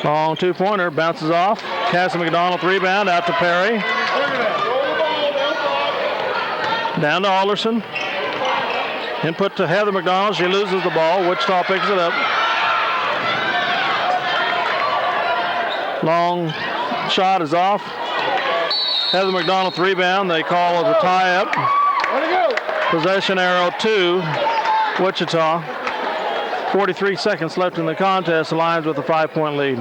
Long two-pointer, bounces off. Cassie McDonald rebound out to Perry. Down to Alderson. Input to Heather McDonald. She loses the ball. Wichita picks it up. Long shot is off. Heather McDonald rebound. They call it a tie-up. Possession arrow to Wichita. 43 seconds left in the contest. The Lions with a 5-point lead.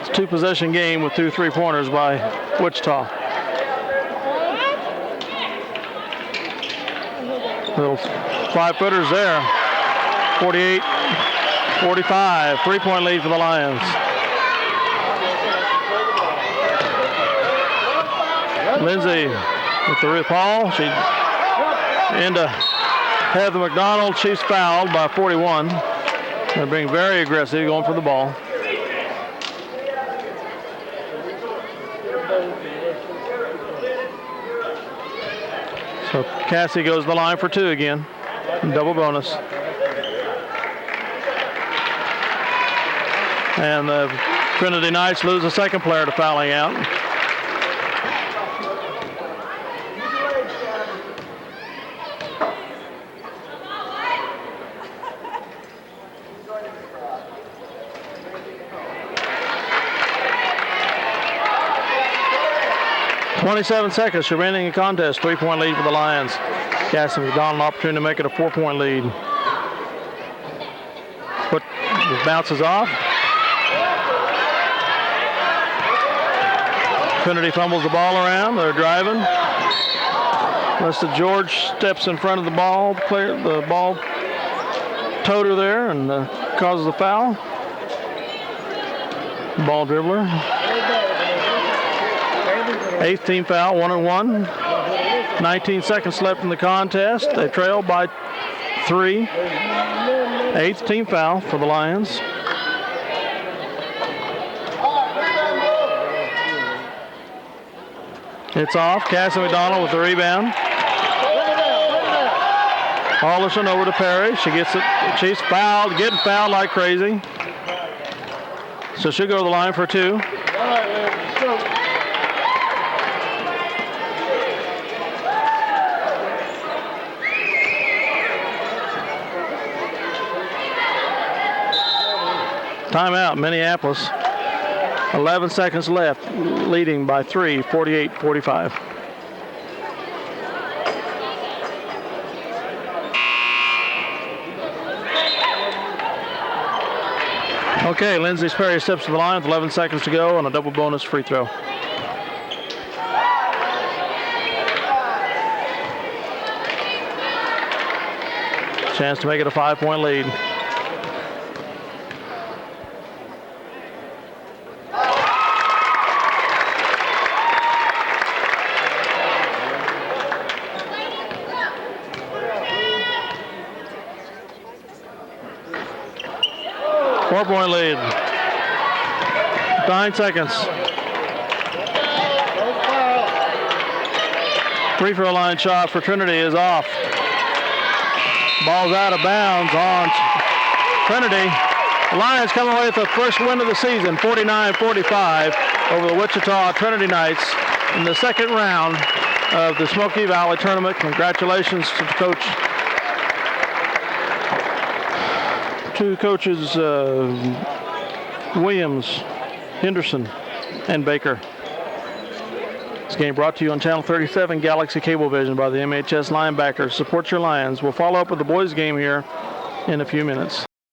It's a two-possession game with 2 3-pointers by Wichita. Little 5-footers there. 48-45. 3-point lead for the Lions. Lindsay with the Paul. She into Heather McDonald. She's fouled by 41. They're being very aggressive, going for the ball. So Cassie goes to the line for 2 again. Double bonus. And the Trinity Knights lose a second player to fouling out. .27 seconds remaining in contest. 3-point lead for the Lions. Cassie McDonald an opportunity to make it a 4-point lead. But it bounces off. Trinity fumbles the ball around. They're driving. Lester George steps in front of the ball player, the ball toter there, and causes a foul. Ball dribbler. 8th team foul, 1-1. 19 seconds left in the contest. They trail by 3. 8th team foul for the Lions. It's off. Cassie McDonald with the rebound. Alderson over to Perry. She gets it. She's fouled, getting fouled like crazy. So she'll go to the line for 2. Timeout, Minneapolis. 11 seconds left, leading by 3, 48-45. Okay, Lindsay Perry steps to the line with 11 seconds to go on a double bonus free throw. Chance to make it a 5-point lead. Four-point lead. 9 seconds. Free throw line shot for Trinity is off. Ball's out of bounds on Trinity. The Lions come away with the first win of the season, 49-45 over the Wichita Trinity Knights in the second round of the Smoky Valley Tournament. Congratulations to the coach. To coaches Williams, Henderson, and Baker. This game brought to you on Channel 37 Galaxy Cablevision by the MHS Linebackers. Support your Lions. We'll follow up with the boys game here in a few minutes.